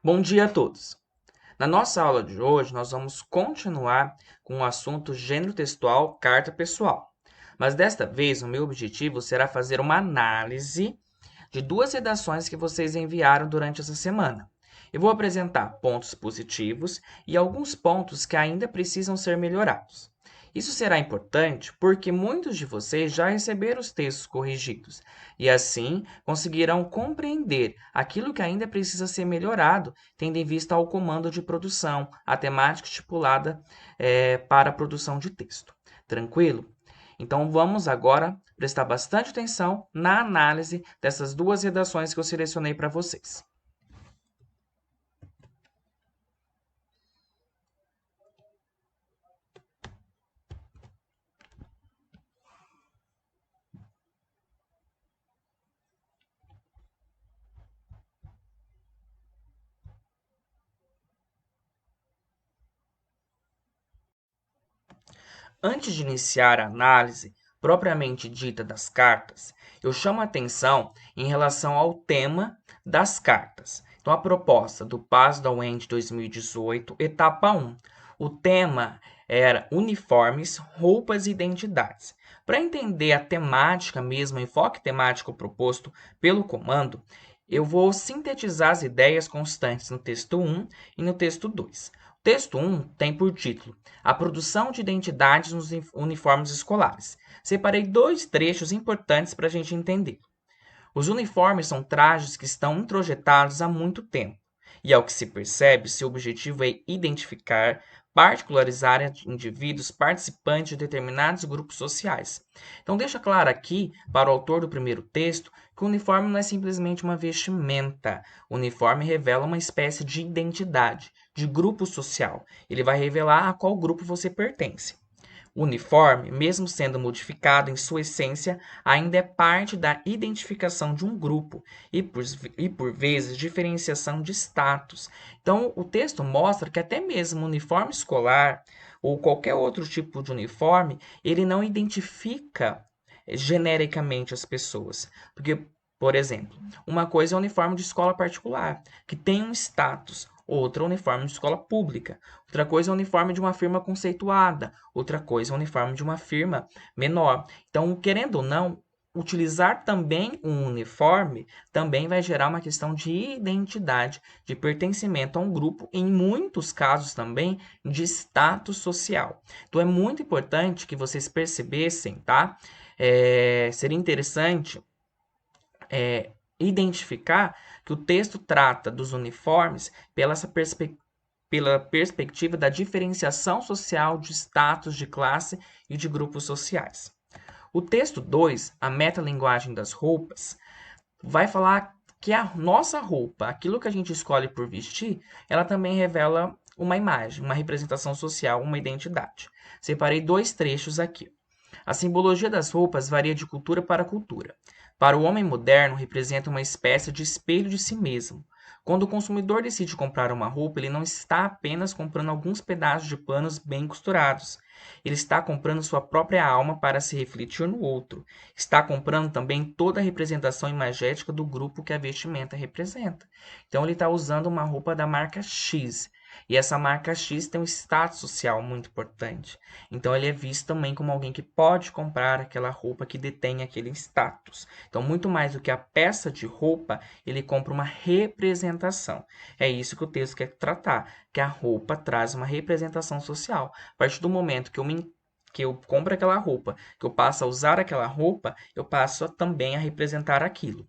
Bom dia a todos! Na nossa aula de hoje, nós vamos continuar com o assunto gênero textual, carta pessoal. Mas desta vez, o meu objetivo será fazer uma análise de duas redações que vocês enviaram durante essa semana. Eu vou apresentar pontos positivos e alguns pontos que ainda precisam ser melhorados. Isso será importante porque muitos de vocês já receberam os textos corrigidos e, assim, conseguirão compreender aquilo que ainda precisa ser melhorado, tendo em vista ao comando de produção, a temática estipulada para a produção de texto. Tranquilo? Então, vamos agora prestar bastante atenção na análise dessas duas redações que eu selecionei para vocês. Antes de iniciar a análise propriamente dita das cartas, eu chamo a atenção em relação ao tema das cartas. Então, a proposta do PAS da UEM 2018, etapa 1. O tema era uniformes, roupas e identidades. Para entender a temática mesmo, o enfoque temático proposto pelo comando, eu vou sintetizar as ideias constantes no texto 1 e no texto 2. O texto 1 tem por título a produção de identidades nos uniformes escolares. Separei dois trechos importantes para a gente entender. Os uniformes são trajes que estão introjetados há muito tempo, e ao que se percebe, seu objetivo é identificar, particularizar indivíduos participantes de determinados grupos sociais. Então, deixa claro aqui, para o autor do primeiro texto, que o uniforme não é simplesmente uma vestimenta. O uniforme revela uma espécie de identidade, de grupo social. Ele vai revelar a qual grupo você pertence. O uniforme, mesmo sendo modificado em sua essência, ainda é parte da identificação de um grupo por vezes, diferenciação de status. Então, o texto mostra que até mesmo o uniforme escolar ou qualquer outro tipo de uniforme, ele não identifica genericamente as pessoas. Porque, por exemplo, uma coisa é o uniforme de escola particular, que tem um status. Outra, é o uniforme de escola pública. Outra coisa é o uniforme de uma firma conceituada. Outra coisa é o uniforme de uma firma menor. Então, querendo ou não, utilizar também um uniforme também vai gerar uma questão de identidade, de pertencimento a um grupo, em muitos casos também de status social. Então, é muito importante que vocês percebessem, tá? Seria interessante identificar que o texto trata dos uniformes pela perspectiva da diferenciação social de status de classe e de grupos sociais. O texto 2, a metalinguagem das roupas, vai falar que a nossa roupa, aquilo que a gente escolhe por vestir, ela também revela uma imagem, uma representação social, uma identidade. Separei dois trechos aqui. A simbologia das roupas varia de cultura para cultura. Para o homem moderno, representa uma espécie de espelho de si mesmo. Quando o consumidor decide comprar uma roupa, ele não está apenas comprando alguns pedaços de panos bem costurados. Ele está comprando sua própria alma para se refletir no outro. Está comprando também toda a representação imagética do grupo que a vestimenta representa. Então, ele está usando uma roupa da marca X. E essa marca X tem um status social muito importante. Então, ele é visto também como alguém que pode comprar aquela roupa que detém aquele status. Então, muito mais do que a peça de roupa, ele compra uma representação. É isso que o texto quer tratar, que a roupa traz uma representação social. A partir do momento que eu compro aquela roupa, que eu passo a usar aquela roupa, eu passo também a representar aquilo.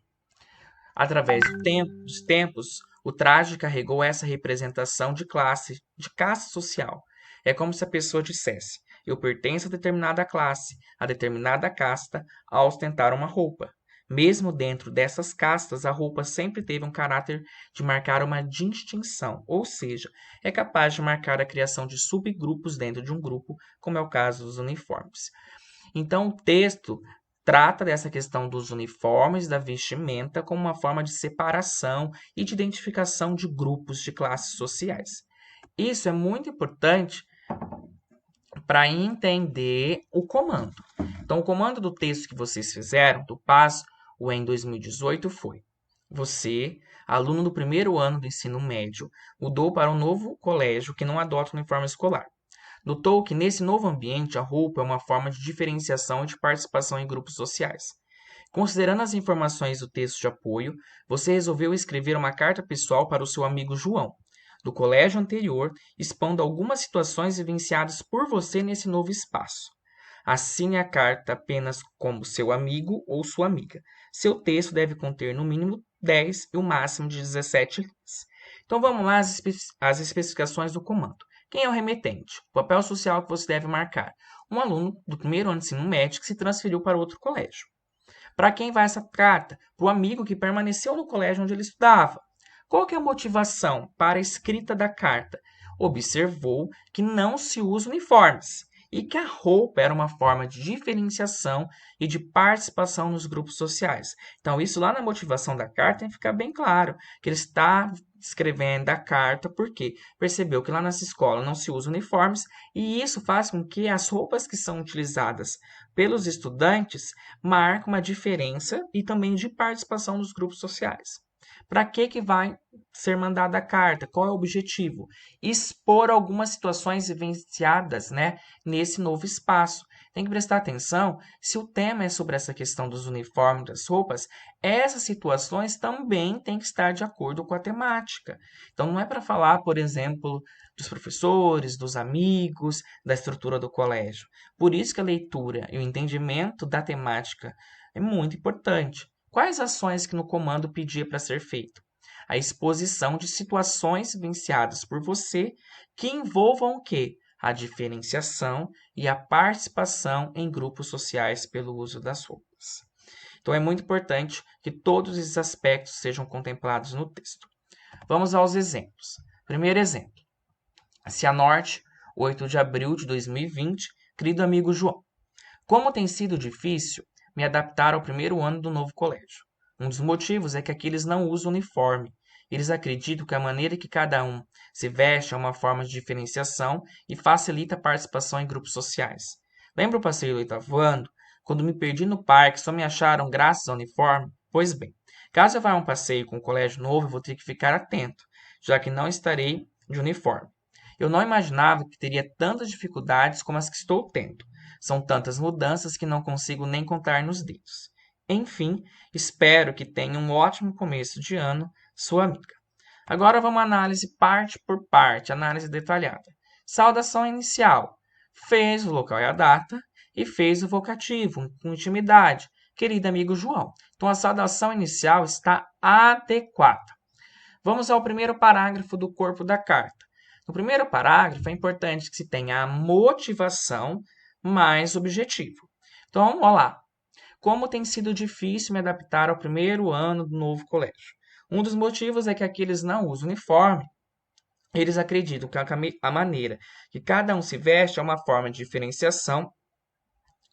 Através dos tempos, o traje carregou essa representação de classe, de casta social. É como se a pessoa dissesse: eu pertenço a determinada classe, a determinada casta, ao ostentar uma roupa. Mesmo dentro dessas castas, a roupa sempre teve um caráter de marcar uma distinção, ou seja, é capaz de marcar a criação de subgrupos dentro de um grupo, como é o caso dos uniformes. Então, o texto trata dessa questão dos uniformes, da vestimenta, como uma forma de separação e de identificação de grupos de classes sociais. Isso é muito importante para entender o comando. Então, o comando do texto que vocês fizeram, do PAS, o em 2018, foi: você, aluno do primeiro ano do ensino médio, mudou para um novo colégio que não adota o uniforme escolar. Notou que nesse novo ambiente a roupa é uma forma de diferenciação e de participação em grupos sociais. Considerando as informações do texto de apoio, você resolveu escrever uma carta pessoal para o seu amigo João, do colégio anterior, expondo algumas situações vivenciadas por você nesse novo espaço. Assine a carta apenas como seu amigo ou sua amiga. Seu texto deve conter no mínimo 10 e o máximo de 17 linhas. Então vamos lá às especificações do comando. Quem é o remetente? O papel social que você deve marcar. Um aluno do primeiro ano de ensino médio que se transferiu para outro colégio. Para quem vai essa carta? Para o amigo que permaneceu no colégio onde ele estudava. Qual que é a motivação para a escrita da carta? Observou que não se usa uniformes e que a roupa era uma forma de diferenciação e de participação nos grupos sociais. Então, isso lá na motivação da carta tem que ficar bem claro, que ele está escrevendo a carta porque percebeu que lá nessa escola não se usa uniformes e isso faz com que as roupas que são utilizadas pelos estudantes marquem uma diferença e também de participação nos grupos sociais. Para que vai ser mandada a carta? Qual é o objetivo? Expor algumas situações vivenciadas, né, nesse novo espaço. Tem que prestar atenção, se o tema é sobre essa questão dos uniformes, das roupas, essas situações também têm que estar de acordo com a temática. Então, não é para falar, por exemplo, dos professores, dos amigos, da estrutura do colégio. Por isso que a leitura e o entendimento da temática é muito importante. Quais ações que no comando pedia para ser feito? A exposição de situações vivenciadas por você que envolvam o quê? A diferenciação e a participação em grupos sociais pelo uso das roupas. Então é muito importante que todos esses aspectos sejam contemplados no texto. Vamos aos exemplos. Primeiro exemplo. Cianorte, 8 de abril de 2020, querido amigo João. Como tem sido difícil me adaptar ao primeiro ano do novo colégio. Um dos motivos é que aqui eles não usam uniforme. Eles acreditam que a maneira que cada um se veste é uma forma de diferenciação e facilita a participação em grupos sociais. Lembra o passeio do oitavo ano? Quando me perdi no parque, só me acharam graças ao uniforme? Pois bem, caso eu vá a um passeio com um colégio novo, eu vou ter que ficar atento, já que não estarei de uniforme. Eu não imaginava que teria tantas dificuldades como as que estou tendo. São tantas mudanças que não consigo nem contar nos dedos. Enfim, espero que tenha um ótimo começo de ano, sua amiga. Agora vamos à análise parte por parte, análise detalhada. Saudação inicial. Fez o local e a data e fez o vocativo, com intimidade. Querido amigo João. Então a saudação inicial está adequada. Vamos ao primeiro parágrafo do corpo da carta. No primeiro parágrafo, é importante que se tenha a motivação mais objetivo. Então, olha lá. Como tem sido difícil me adaptar ao primeiro ano do novo colégio. Um dos motivos é que aqui eles não usam uniforme. Eles acreditam que a maneira que cada um se veste é uma forma de diferenciação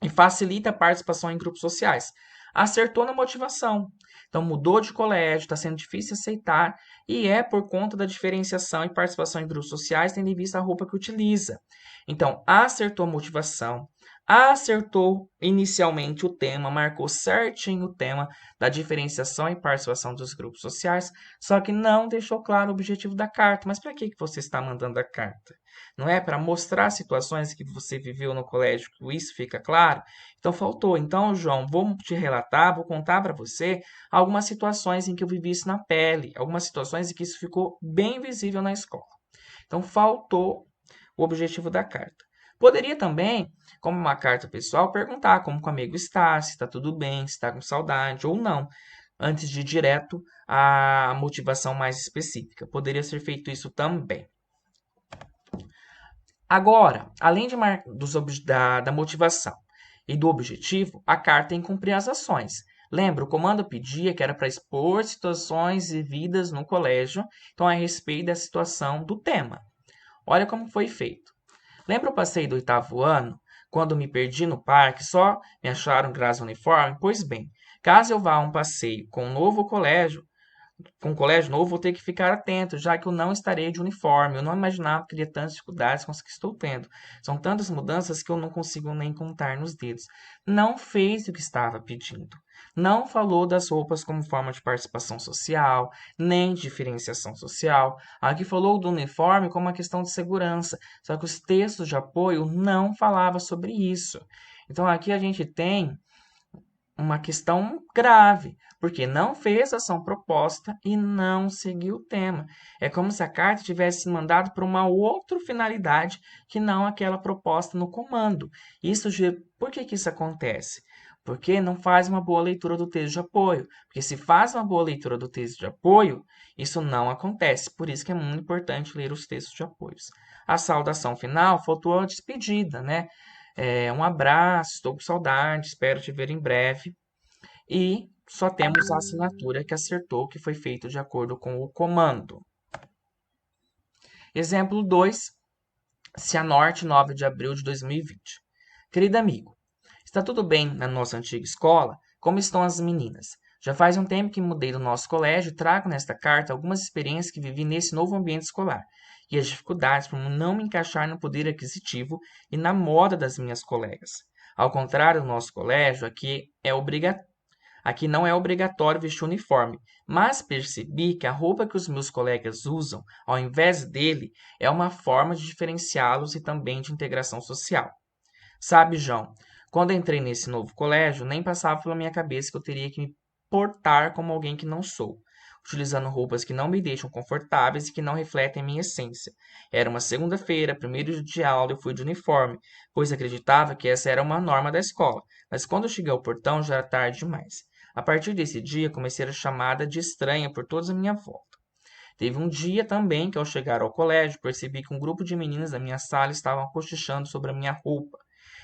e facilita a participação em grupos sociais. Acertou na motivação. Então, mudou de colégio, está sendo difícil aceitar, e é por conta da diferenciação e participação em grupos sociais, tendo em vista a roupa que utiliza. Então, acertou a motivação, acertou inicialmente o tema, marcou certinho o tema da diferenciação e participação dos grupos sociais, só que não deixou claro o objetivo da carta. Mas para que você está mandando a carta? Não é para mostrar situações que você viveu no colégio, que isso fica claro? Então faltou. Então, João, vou te relatar, vou contar para você algumas situações em que eu vivi isso na pele, algumas situações em que isso ficou bem visível na escola. Então faltou o objetivo da carta. Poderia também, como uma carta pessoal, perguntar como o amigo está, se está tudo bem, se está com saudade ou não, antes de ir direto à motivação mais específica. Poderia ser feito isso também. Agora, além da motivação e do objetivo, a carta tem que cumprir as ações. Lembra, o comando pedia que era para expor situações vividas no colégio, então é a respeito da situação do tema. Olha como foi feito. Lembra o passeio do oitavo ano, quando me perdi no parque, só me acharam graças ao uniforme? Pois bem, caso eu vá a um passeio com um colégio novo, vou ter que ficar atento, já que eu não estarei de uniforme. Eu não imaginava que teria tantas dificuldades com as que estou tendo. São tantas mudanças que eu não consigo nem contar nos dedos. Não fez o que estava pedindo. Não falou das roupas como forma de participação social, nem de diferenciação social. Aqui falou do uniforme como uma questão de segurança, só que os textos de apoio não falavam sobre isso. Então aqui a gente tem uma questão grave, porque não fez a ação proposta e não seguiu o tema. É como se a carta tivesse sido mandada para uma outra finalidade que não aquela proposta no comando. Por que isso acontece? Porque não faz uma boa leitura do texto de apoio. Porque se faz uma boa leitura do texto de apoio, isso não acontece. Por isso que é muito importante ler os textos de apoios. A saudação final faltou a despedida, né? Um abraço, estou com saudade, espero te ver em breve. E só temos a assinatura que acertou que foi feito de acordo com o comando. Exemplo 2, Cianorte, 9 de abril de 2020. Querido amigo, está tudo bem na nossa antiga escola? Como estão as meninas? Já faz um tempo que mudei do nosso colégio e trago nesta carta algumas experiências que vivi nesse novo ambiente escolar e as dificuldades por não me encaixar no poder aquisitivo e na moda das minhas colegas. Ao contrário do nosso colégio, aqui não é obrigatório vestir uniforme, mas percebi que a roupa que os meus colegas usam, ao invés dele, é uma forma de diferenciá-los e também de integração social. Sabe, João, quando entrei nesse novo colégio, nem passava pela minha cabeça que eu teria que me portar como alguém que não sou, utilizando roupas que não me deixam confortáveis e que não refletem minha essência. Era uma segunda-feira, primeiro dia de aula, eu fui de uniforme, pois acreditava que essa era uma norma da escola, mas quando eu cheguei ao portão já era tarde demais. A partir desse dia, comecei a ser chamada de estranha por todos à minha volta. Teve um dia também que, ao chegar ao colégio, percebi que um grupo de meninas da minha sala estavam cochichando sobre a minha roupa.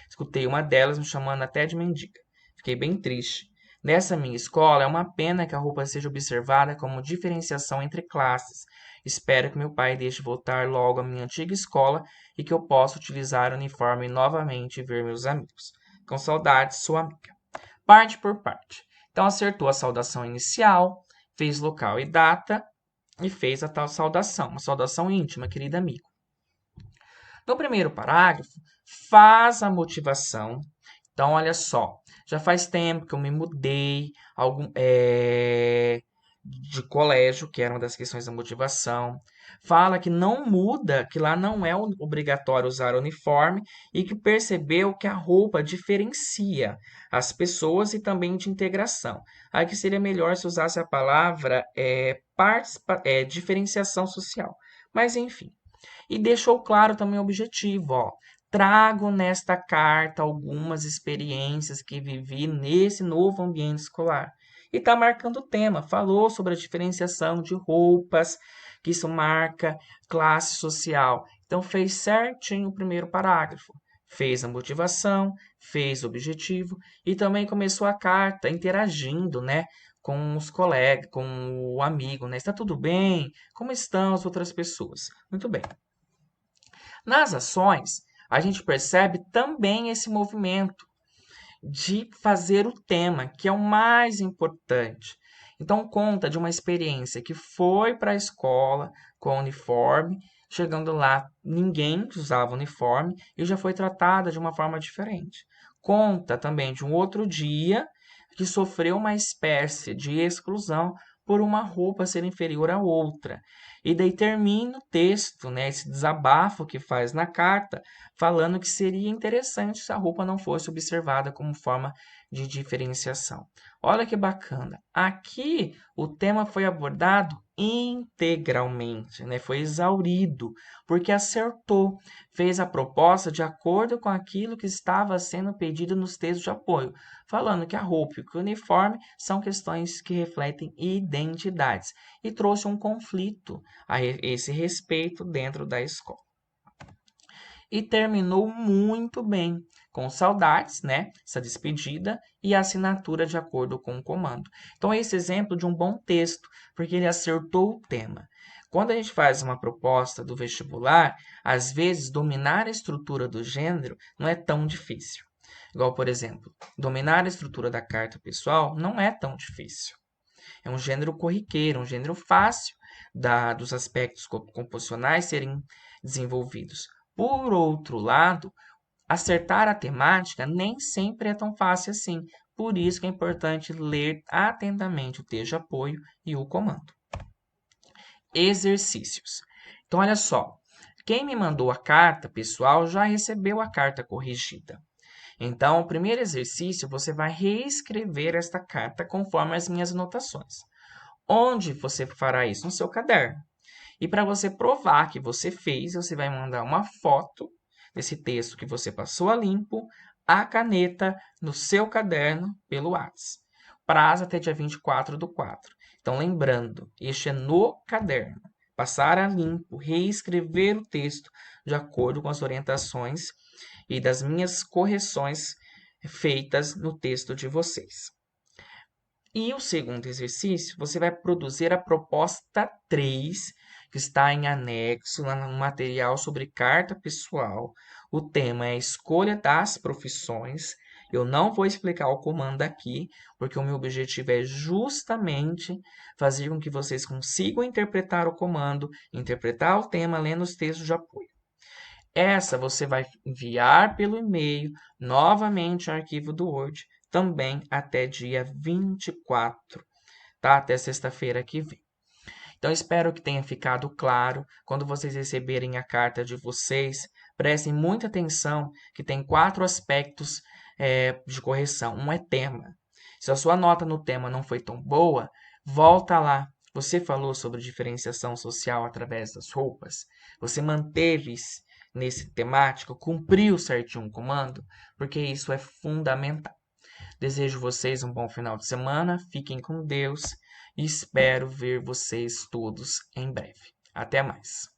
Escutei uma delas me chamando até de mendiga. Fiquei bem triste. Nessa minha escola, é uma pena que a roupa seja observada como diferenciação entre classes. Espero que meu pai deixe voltar logo à minha antiga escola e que eu possa utilizar o uniforme novamente e ver meus amigos. Com saudades, sua amiga. Parte por parte. Então, acertou a saudação inicial, fez local e data e fez a tal saudação, uma saudação íntima, querido amigo. No primeiro parágrafo, faz a motivação. Então, olha só, já faz tempo que eu me mudei de colégio, que era uma das questões da motivação. Fala que não muda, que lá não é obrigatório usar uniforme e que percebeu que a roupa diferencia as pessoas e também de integração. Aí que seria melhor se usasse a palavra diferenciação social. Mas enfim. E deixou claro também o objetivo, ó. Trago nesta carta algumas experiências que vivi nesse novo ambiente escolar. E está marcando o tema. Falou sobre a diferenciação de roupas, que isso marca classe social. Então fez certinho o primeiro parágrafo. Fez a motivação, fez o objetivo e também começou a carta interagindo, né, com os colegas, com o amigo, né? Está tudo bem? Como estão as outras pessoas? Muito bem. Nas ações, a gente percebe também esse movimento de fazer o tema, que é o mais importante. Então, conta de uma experiência que foi para a escola com uniforme, chegando lá, ninguém usava uniforme e já foi tratada de uma forma diferente. Conta também de um outro dia que sofreu uma espécie de exclusão por uma roupa ser inferior à outra. E daí termina o texto, né, esse desabafo que faz na carta, falando que seria interessante se a roupa não fosse observada como forma de diferenciação. Olha que bacana. Aqui o tema foi abordado integralmente, né? Foi exaurido, porque acertou, fez a proposta de acordo com aquilo que estava sendo pedido nos textos de apoio, falando que a roupa e o uniforme são questões que refletem identidades, e trouxe um conflito a esse respeito dentro da escola. E terminou muito bem, com saudades, né? Essa despedida e a assinatura de acordo com o comando. Então, esse exemplo de um bom texto, porque ele acertou o tema. Quando a gente faz uma proposta do vestibular, às vezes dominar a estrutura do gênero não é tão difícil. Igual, por exemplo, dominar a estrutura da carta pessoal não é tão difícil. É um gênero corriqueiro, um gênero fácil dos aspectos composicionais serem desenvolvidos. Por outro lado, acertar a temática nem sempre é tão fácil assim, Por isso que é importante ler atentamente o texto de apoio e o comando. Exercícios. Então, olha só. Quem me mandou a carta, pessoal, já recebeu a carta corrigida. Então, o primeiro exercício, você vai reescrever esta carta conforme as minhas anotações. Onde você fará isso? No seu caderno. E para você provar que você fez, você vai mandar uma foto desse texto que você passou a limpo, a caneta, no seu caderno, pelo WhatsApp. Prazo até dia 24/4. Então, lembrando, este é no caderno. Passar a limpo, reescrever o texto de acordo com as orientações e das minhas correções feitas no texto de vocês. E o segundo exercício, você vai produzir a proposta 3, que está em anexo no material sobre carta pessoal. O tema é a escolha das profissões. Eu não vou explicar o comando aqui, porque o meu objetivo é justamente fazer com que vocês consigam interpretar o comando, interpretar o tema lendo os textos de apoio. Essa você vai enviar pelo e-mail novamente o arquivo do Word, também até dia 24, tá? Até sexta-feira que vem. Então, espero que tenha ficado claro. Quando vocês receberem a carta de vocês, prestem muita atenção que tem 4 aspectos de correção. Um é tema. Se a sua nota no tema não foi tão boa, volta lá. Você falou sobre diferenciação social através das roupas? Você manteve nesse temático? Cumpriu certinho o comando? Porque isso é fundamental. Desejo vocês um bom final de semana, fiquem com Deus e espero ver vocês todos em breve. Até mais!